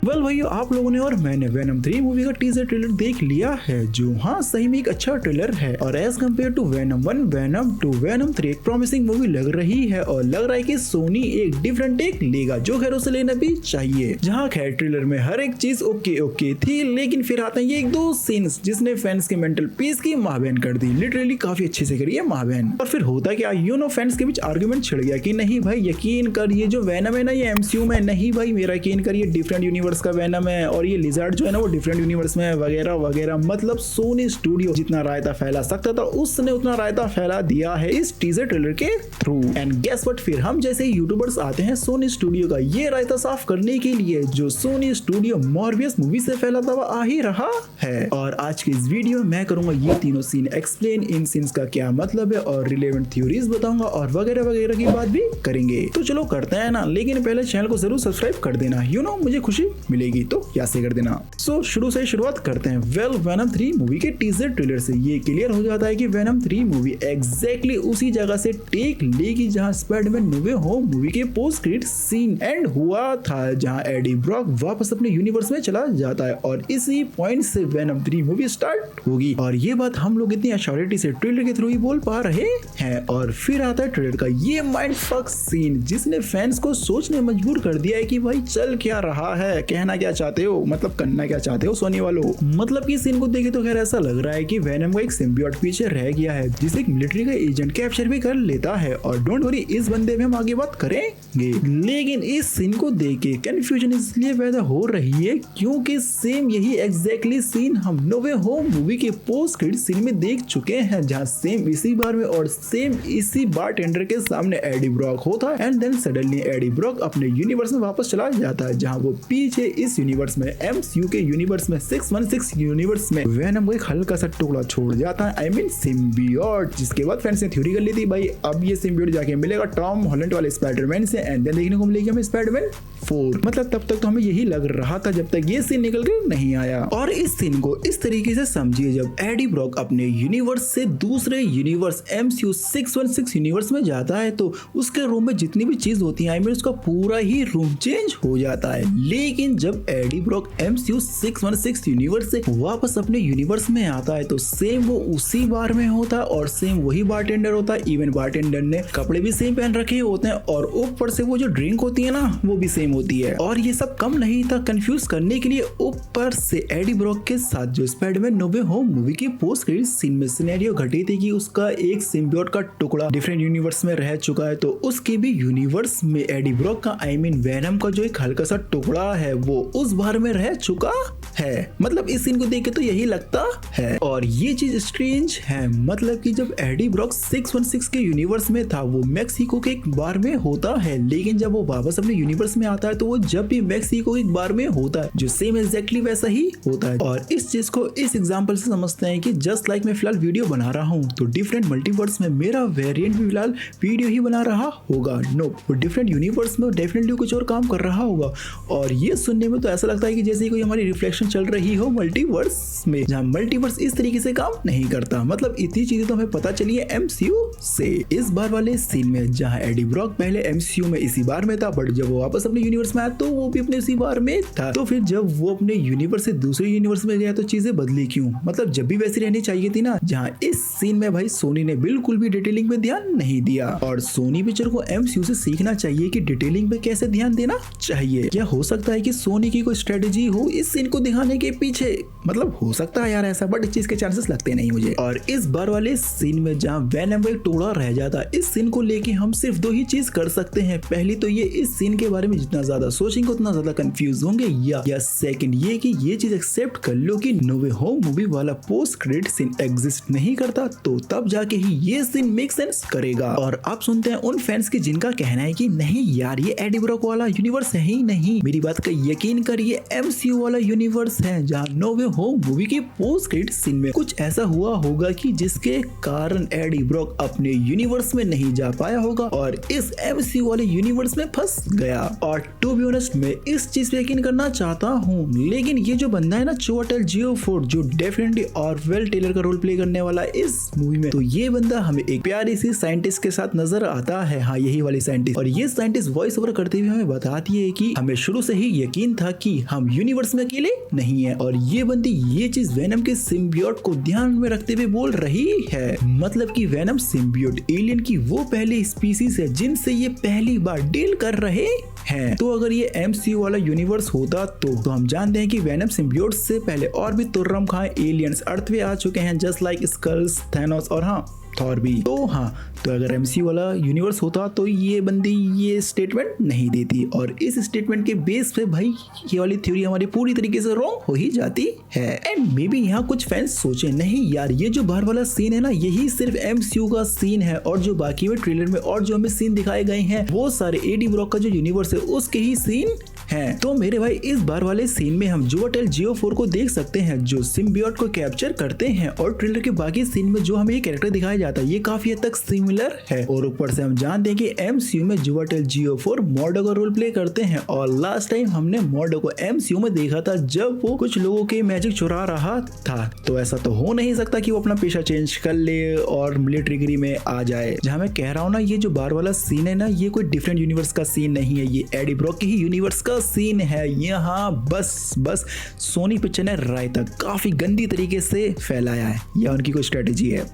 Well भाई आप लोगों ने और मैंने वेनम 3 मूवी का टीजर ट्रेलर देख लिया है, जो हाँ सही में एक अच्छा ट्रेलर है और as compare to Venom 1, Venom 2, Venom 3 एक प्रॉमिसिंग मूवी लग रही है और लग रहा है कि सोनी एक डिफरेंट टेक लेगा, जो खैर उसे लेना भी चाहिए। जहाँ खैर ट्रेलर में हर एक चीज ओके थी, लेकिन फिर आते हैं ये एक दो सीन्स जिसने फैंस के मेंटल पीस की माँ बहन कर दी। लिटरली काफी अच्छे से करी है माँ बहन। और फिर होता क्या फैंस के बीच आर्गुमेंट छिड़ गया कि नहीं भाई यकीन कर ये जो वेनम है ना ये एमसीयू में नहीं भाई, मेरा यकीन कर ये डिफरेंट यूनिवर्स का वेनम है और ये लिजर्ड जो है ना वो डिफरेंट यूनिवर्स में है वगैरह वगैरह। मतलब सोनी स्टूडियो जितना रायता फैला सकता था उसने उतना रायता फैला दिया है इस टीजर ट्रेलर के थ्रू। एंड गेस व्हाट, फिर हम जैसे यूट्यूबर्स आते हैं सोनी स्टूडियो का ये रायता साफ करने के लिए जो सोनी स्टूडियो मॉर्बियस मूवी से फैलाता हुआ आ ही रहा है। और आज की इस वीडियो में मैं करूंगा ये तीनों सीन एक्सप्लेन, इन सीन्स का क्या मतलब है और रिलेवेंट थ्योरीज बताऊंगा और वगैरह वगैरह की बात भी करेंगे। तो चलो करते हैं ना, लेकिन पहले चैनल को जरूर सब्सक्राइब कर देना, मुझे खुशी मिलेगी तो कैसे कर देना। सो शुरू से शुरुआत करते हैं। वेल वेनम 3 मूवी के टीजर ट्रेलर से ये क्लियर हो जाता है कि वेनम 3 मूवी एग्जैक्टली उसी जगह से टेक लेगी जहां स्पाइडरमैन नो वे होम मूवी के पोस्ट क्रेडिट सीन एंड हुआ था, जहां एडी ब्रॉक वापस अपने यूनिवर्स में चला जाता है और इसी पॉइंट से वेनम 3 मूवी स्टार्ट होगी। और ये बात हम लोग इतनी अश्योरिटी से ट्रेलर के थ्रू ही बोल पा रहे हैं। और फिर आता है ट्रेलर का ये माइंड फक सीन जिसने फैंस को सोचने मजबूर कर दिया है कि भाई चल क्या रहा है, कहना क्या चाहते हो, मतलब करना क्या चाहते हो सोनी वालों। मतलब कि सीन को देखे तो खैर ऐसा लग रहा है कि वेनम का एक सिम्बियोट पीछे रह गया है जिसे एक मिलिट्री का एजेंट कैप्चर भी कर लेता है। और डोंट वरी इस बंदे में हम आगे बात करेंगे, लेकिन इस सीन को देख के कंफ्यूजन इसलिए पैदा हो रही है क्योंकि सेम यही एग्जैक्टली सीन हम नो वे होम मूवी के पोस्ट क्रेडिट सीन में देख चुके हैं, जहां सेम इसी बार में और सेम इसी बारटेंडर के सामने एडी ब्रॉक होता है and then suddenly Eddie Brock अपने यूनिवर्स में वापस चला जाता है, जहां वो पीछे इस यूनिवर्स में एमसीयू के यूनिवर्स में 616 यूनिवर्स में वेनम को एक हल्का सा टुकड़ा छोड़ जाता है, आई मीन सिम्बियोट। जिसके बाद फैंस ने थ्योरी कर ली थी भाई अब ये सिम्बियोट जाके मिलेगा टॉम हॉलैंड वाले स्पाइडरमैन से एंड देन देखने को मिलेगी हमें स्पाइडरमैन 4। मतलब तब तक तो हमें यही लग रहा था जब तक ये सीन निकल कर नहीं आया। और इस सीन को इस तरीके से समझिए, जब एडी ब्रॉक अपने यूनिवर्स से दूसरे यूनिवर्स एमसीयू 616 यूनिवर्स में जाता है तो उसके रूम में जितनी भी चीज होती है आई मीन उसका पूरा ही रूम चेंज हो जाता है। लेकिन जब एडी ब्रॉक एमसीयू 616 यूनिवर्स से वापस अपने यूनिवर्स में आता है तो सेम वो उसी बार में होता है और सेम वही बारटेंडर होता है। इवन बारटेंडर ने कपड़े भी सेम पहन रखे होते हैं और ऊपर से वो जो ड्रिंक होती है ना वो भी सेम होती है। और ये सब कम नहीं था, कंफ्यूज करने के लिए ऊपर से एडी ब्रॉक के साथ जो स्पाइडरमैन नो वे होम मूवी की पोस्ट क्रेडिट सीन में सिनेरियो घटी थी कि उसका एक सिम्बियोट का टुकड़ा डिफरेंट यूनिवर्स में रह चुका है, तो उसके भी यूनिवर्स में एडी ब्रॉक का आई मीन वेनम का जो एक हल्का सा टुकड़ा है वो उस बार में रह चुका है। मतलब इस सीन को देख के तो यही लगता है। और ये चीज स्ट्रेंज है, मतलब कि जब एडी ब्रॉक 616 के यूनिवर्स में था वो मैक्सिको के एक बार में होता है, लेकिन जब वो वापस अपने यूनिवर्स में आता है तो वो जब भी मैक्सिको एक बार में होता है जो सेम एग्जैक्टली वैसा ही होता है। और इस चीज को इस एग्जांपल से समझते हैं कि जस्ट लाइक मैं फिलहाल वीडियो बना रहा हूँ तो डिफरेंट मल्टीवर्स में मेरा वेरिएंट भी फिलहाल वीडियो ही बना रहा होगा। नो, वो डिफरेंट यूनिवर्स में डेफिनेटली कुछ और काम कर रहा होगा। और ये सुनने में तो ऐसा लगता है कि जैसे कोई हमारी रिफ्लेक्शन चल रही हो मल्टीवर्स में, जहाँ मल्टीवर्स इस तरीके से काम नहीं करता। मतलब इतनी चीजें तो हमें पता चली है एमसीयू से। इस बार वाले सीन में जहाँ एडी ब्रॉक पहले एमसीयू में इसी बार में था बट जब वो वापस अपने यूनिवर्स में आया तो वो भी अपने इसी बार में था, तो फिर जब वो अपने यूनिवर्स से दूसरे यूनिवर्स में गया तो चीजें बदली क्यों? मतलब जब भी वैसी रहनी चाहिए थी ना। जहाँ इस सीन में भाई सोनी ने बिल्कुल भी डिटेलिंग पे ध्यान नहीं दिया और सोनी पिक्चर को एमसीयू से सीखना चाहिए कि डिटेलिंग पे कैसे ध्यान देना चाहिए। क्या हो सकता है कि सोनी की कोई स्ट्रेटेजी हो इस सीन को दिखाने के पीछे? मतलब हो सकता है यार ऐसा, बट इस चीज के चांसेस लगते नहीं मुझे। और इस बार वाले सीन में जहाँ वेनम का एक टुकड़ा रह जाता है, इस सीन को लेके हम सिर्फ दो ही चीज कर सकते हैं। पहली तो ये इस सीन के बारे में जितना ज्यादा सोचेंगे उतना ज्यादा कंफ्यूज होंगे, या सेकंड ये कि ये चीज एक्सेप्ट कर लो कि नो वे होम मूवी वाला पोस्ट क्रेडिट सीन एग्जिस्ट नहीं करता, तो तब जाके ही ये सीन मेक सेंस करेगा। और आप सुनते हैं उन फैंस की जिनका कहना है कि नहीं यार ये एडी ब्रॉक वाला यूनिवर्स है ही नहीं। मेरी बात का यकीन कर, ये एमसीयू वाला यूनिवर्स यूनिवर्स है जहाँ नो वे होम मूवी के पोस्ट क्रेडिट सीन में कुछ ऐसा हुआ होगा कि जिसके कारण एडी ब्रॉक अपने यूनिवर्स में नहीं जा पाया होगा और इस एमसीयू वाले यूनिवर्स में फंस गया। और टू बी ऑनेस्ट मैं इस चीज पे यकीन करना चाहता हूँ, लेकिन ये जो बंदा है ना चिवेटल जियोफोर्ड, जो डेफिनेटली ऑरवेल टेलर का रोल प्ले करने वाला इस मूवी में, तो ये बंदा हमें एक प्यारी सी साइंटिस्ट के साथ नजर आता है। हाँ, यही वाली साइंटिस्ट। और ये साइंटिस्ट वॉइस ओवर करते हुए हमें बताती है कि हमें शुरू से ही यकीन था कि हम यूनिवर्स में अकेले नहीं है। और ये बंदी ये चीज वेनम के सिम्बियोट को ध्यान में रखते हुए बोल रही है, मतलब कि वेनम सिम्बियोट एलियन की वो पहली स्पीसीज है जिनसे ये पहली बार डील कर रहे हैं। तो अगर ये एमसीयू वाला यूनिवर्स होता तो हम जानते हैं कि वेनम सिम्बियोट से पहले और भी तुर्रम खां एलियंस अर्थ पे आ चुके हैं, जस्ट लाइक स्कल्स, थैनोस और हाँ थॉर भी। तो हाँ, तो अगर एमसीयू वाला यूनिवर्स होता तो ये बंदी ये स्टेटमेंट नहीं देती और इस स्टेटमेंट के बेस पे भाई ये वाली थ्योरी हमारी पूरी तरीके से रॉन्ग हो ही जाती है। एंड मे बी यहाँ कुछ फैंस सोचे नहीं यार, ये जो बाहर वाला सीन है ना यही सिर्फ एमसीयू का सीन है और जो बाकी में ट्रेलर में और जो हमें सीन दिखाए गए हैं वो सारे एडी ब्रॉक का जो यूनिवर्स है उसके ही सीन है। तो मेरे भाई इस बार वाले सीन में हम चिवेटल जियोफोर्ड को देख सकते हैं जो सिम्बियोट को कैप्चर करते हैं और ट्रेलर के बाकी सीन में जो हमें ये कैरेक्टर दिखाया जाता है ये काफी हद तक सिमिलर है। और ऊपर से हम जानते हैं कि एमसीयू में चिवेटल जियोफोर्ड मॉर्डो का रोल प्ले करते हैं और लास्ट टाइम हमने मॉर्डो को एमसीयू में देखा था जब वो कुछ लोगों के मैजिक चुरा रहा था। तो ऐसा तो हो नहीं सकता कि वो अपना पेशा चेंज कर ले और मिलिट्री में आ जाए। जहां मैं कह रहा हूँ ना ये जो बार वाला सीन है ना ये कोई डिफरेंट यूनिवर्स का सीन नहीं है, ये एडी ब्रॉक के ही यूनिवर्स का सीन है। यहाँ बस सोनी पिक्चर ने रायता काफी गंदी तरीके से फैलाया है, यह उनकी कोई स्ट्रेटेजी है,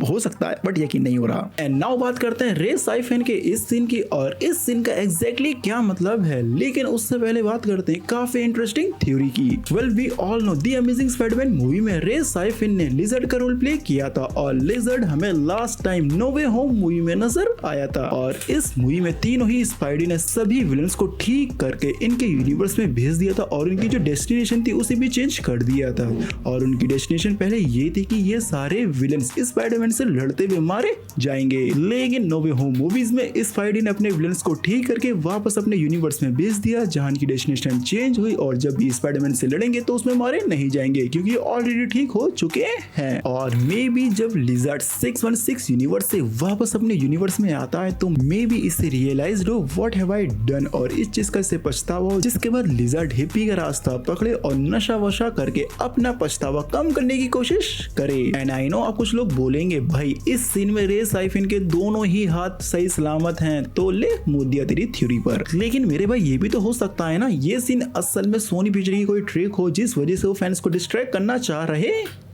हो सकता है बट यकीन नहीं हो रहा। एंड नाउ बात करते हैं रे साइफन के इस सीन की और इस सीन का एग्जैक्टली क्या मतलब है, लेकिन उससे पहले बात करते हैं काफी इंटरेस्टिंग थ्योरी की। Well we all know the amazing Spiderman movie में रे साइफन ने लिजर्ड का रोल प्ले किया था और लिजर्ड हमें लास्ट टाइम नो वे होम मूवी में नजर आया था। और इस मूवी में तीनों ही स्पाइडी ने सभी विलन्स को ठीक करके इनके यूनिवर्स में भेज दिया था और उनकी जो डेस्टिनेशन थी उसे भी चेंज कर दिया था। और उनकी डेस्टिनेशन पहले ये थी कि ये सारे विलन्स स्पाइडरमैन से लड़ते हुए मारे जाएंगे, लेकिन नो वे होम मूवीज में इस स्पाइडी ने अपने विलन्स को ठीक करके वापस अपने यूनिवर्स में भेज दिया जहां की डेस्टिनेशन चेंज हुई और जब भी स्पाइडरमैन से लड़ेंगे तो उसमें मारे नहीं जाएंगे क्योंकि ऑलरेडी ठीक हो चुके हैं। और मे बी जब लिजर्ड 616 यूनिवर्स से वापस अपने यूनिवर्स में आता है तो मे बी इससे रियलाइज्ड हो व्हाट हैव आई डन और इस चीज का इससे पछतावा हो, जिसके बाद लिजर्ड हिप्पी का रास्ता पकड़े और नशा वशा करके अपना पछतावा कम करने की कोशिश करे। एंड आई नो आप कुछ लोग बोलेंगे भाई इस सीन में रे साइफिन के दोनों ही हाथ सही सलामत हैं तो ले मुद्द दिया तेरी थ्योरी पर। लेकिन मेरे भाई ये भी तो हो सकता है ना ये सीन असल में सोनी पिक्चर की कोई ट्रिक हो जिस वजह से वो फैंस को डिस्ट्रैक्ट करना चाह रहे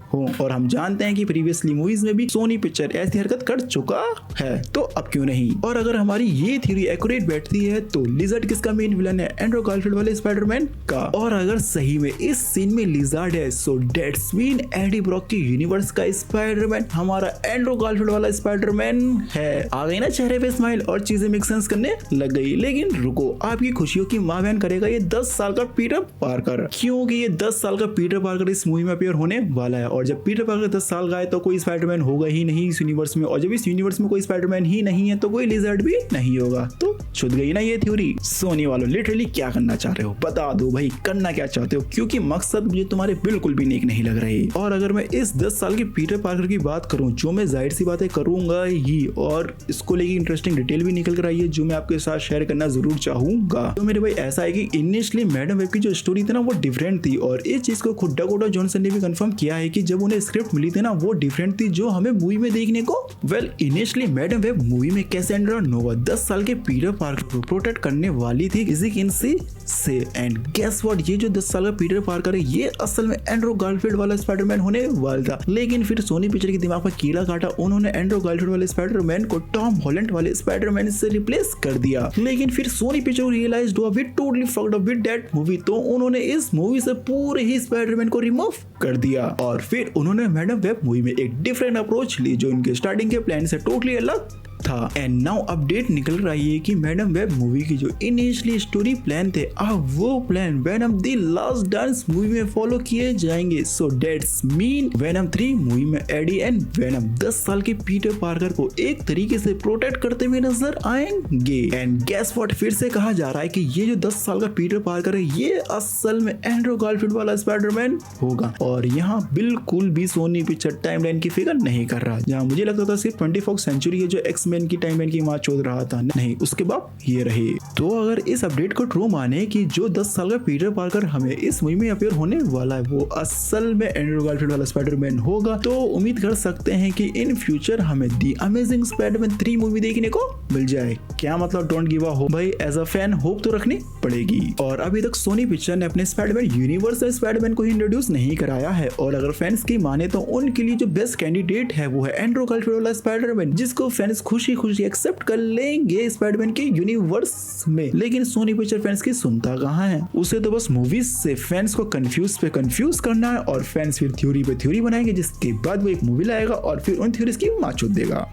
हो। और हम जानते हैं कि प्रीवियसली मूवीज में भी सोनी पिक्चर ऐसी हरकत कर चुका है, तो अब क्यों नहीं। और अगर हमारी ये थ्योरी एक्यूरेट बैठती है तो लिजर्ड किसका मेन विलन है, एंड्रू गारफील्ड वाले स्पाइडरमैन का। और अगर सही में इस सीन में लिजर्ड है so that's mean Eddie Brock के यूनिवर्स का स्पाइडरमैन हमारा एंड्रू गारफील्ड वाला स्पाइडरमैन है। आ गई ना चेहरे पे स्माइल और चीजें मेक सेंस करने लग गई। लेकिन रुको, आपकी खुशियों की मां बहन करेगा ये 10 साल का पीटर पार्कर, क्योंकि ये 10 साल का पीटर पार्कर इस मूवी में अपीयर होने वाला है। और जब पीटर पार्कर 10 साल का है तो कोई स्पाइडरमैन होगा ही नहीं इस यूनिवर्स में, और जब इस यूनिवर्स में कोई स्पाइडरमैन ही नहीं है तो कोई लिजर्ड भी नहीं होगा। तो छुट गई ना ये थ्योरी। सोनी वालों लिटरली क्या करना चाह रहे हो बता दो भाई, करना क्या चाहते हो, क्योंकि मकसद मुझे तुम्हारे बिल्कुल भी नेक नहीं लग रहे। और अगर मैं इस 10 साल के पीटर पार्कर की बात करूं जो मैं जाहिर सी बातें करूंगा ही, और इसको लेके इंटरेस्टिंग डिटेल भी निकल कर आई है जो मैं आपके साथ शेयर करना जरूर चाहूंगा। तो मेरे भाई ऐसा है कि इनिशियली मैडम वेब की जो स्टोरी थी ना वो डिफरेंट थी, और इस चीज को खुद डाकोटा जॉनसन ने भी कंफर्म किया है कि जब उन्हें स्क्रिप्ट मिली थी ना वो डिफरेंट थी जो हमें मूवी में देखने को। Well initially Madame Web movie में कैसेंड्रा नोवा 10 साल के पीटर पार्कर को प्रोटेक्ट करने वाली थी किसी किन्सी से। एंड गेस व्हाट, ये जो 10 साल का पीटर पार्कर है ये असल में एंड्रू गारफील्ड वाला स्पाइडरमैन होने वाला था। लेकिन फिर सोनी पिक्चर के दिमाग पर कीड़ा काटा, उन्होंने एंड्रू गारफील्ड वाले स्पाइडरमैन को टॉम हॉलैंड वाले स्पाइडरमैन से रिप्लेस कर दिया। लेकिन फिर सोनी पिक्चर रियलाइज्ड हुआ we totally fucked up with that movie, तो उन्होंने इस मूवी से पूरे ही स्पाइडरमैन को रिमूव कर दिया। और फिर उन्होंने मैडम वेब मूवी में एक डिफरेंट अप्रोच ली जो इनके स्टार्टिंग के प्लान से टोटली अलग था। एंड नाउ अपडेट निकल रही है कि मैडम वेब मूवी की जो इनिशियली स्टोरी प्लान थे अब वो plan venom the last dance movie में फॉलो किए जाएंगे। So that's mean venom 3 movie में एडी एंड वेनम 10 साल के पीटर पार्कर को एक तरीके से प्रोटेक्ट करते हुए नजर आएंगे। एंड गेस व्हाट, फिर से कहा जा रहा है कि ये जो 10 साल का पीटर पार्कर है ये असल में एंड्रू गारफील्ड वाला स्पाइडरमैन होगा। और यहाँ बिल्कुल भी सोनी पिक्चर टाइमलाइन की फिगर नहीं कर रहा, जहाँ मुझे लगता था सिर्फ 24th सेंचुरी है जो एक्समैन की टाइमलाइन की माँ चोद रहा था, नहीं उसके बाद ये रहे। तो अगर इस अपडेट को ट्रू माने कि जो 10 साल का पीटर पार्कर हमें इस मूवी में अपीयर होने वाला है वो असल में एंड्रू गारफील्ड वाला स्पाइडरमैन होगा, तो उम्मीद कर सकते हैं कि इन फ्यूचर हमें दी अमेजिंग स्पाइडरमैन 3 मूवी देखने को मिल जाए। क्या मतलब डोंट गिव अ होप भाई, एज अ फैन होप तो रखनी पड़ेगी। और अभी तक सोनी पिक्चर ने अपने स्पाइडरमैन यूनिवर्स स्पाइडरमैन को इंट्रोड्यूस नहीं कराया है, और अगर फैंस की माने तो उनके लिए जो बेस्ट कैंडिडेट है वो है एंड्रू गारफील्ड वाला स्पाइडरमैन, जिसको फैंस खुशी खुशी एक्सेप्ट कर लेंगे स्पाइडरमैन के यूनिवर्स में। लेकिन सोनी पिक्चर फैंस की सुनता कहाँ है, उसे तो बस मूवीज से फैंस को कंफ्यूज पे कंफ्यूज करना है और फैंस फिर थ्योरी पे थ्योरी बनाएंगे, जिसके बाद वो एक मूवी लाएगा और फिर उन थ्योरीज की माचूद देगा।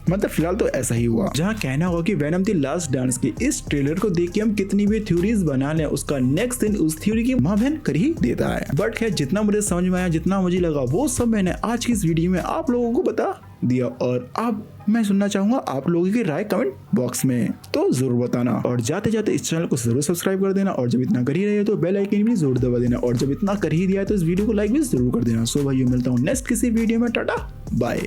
मतलब फिलहाल तो ऐसा ही हुआ। जहाँ कहना होगा कि वेनम द लास्ट डांस की इस ट्रेलर को देख के हम कितनी भी थ्योरीज बना लें, उसका नेक्स्ट दिन उस थ्योरी की मां बहन कर ही देता है। बट खैर जितना मुझे समझ में आया, जितना मुझे लगा, वो सब मैंने आज की इस वीडियो में आप लोगों को बता दिया। और अब मैं सुनना चाहूंगा आप लोगों की राय कमेंट बॉक्स में, तो जरूर बताना। और जाते जाते इस चैनल को जरूर सब्सक्राइब कर देना, और जब इतना कर ही रहे हो तो बेल आइकन भी जरूर दबा देना, और जब इतना कर ही दिया है तो इस वीडियो को लाइक भी जरूर कर देना। सो भाइयों मिलता हूँ नेक्स्ट किसी वीडियो में, टाटा बाय।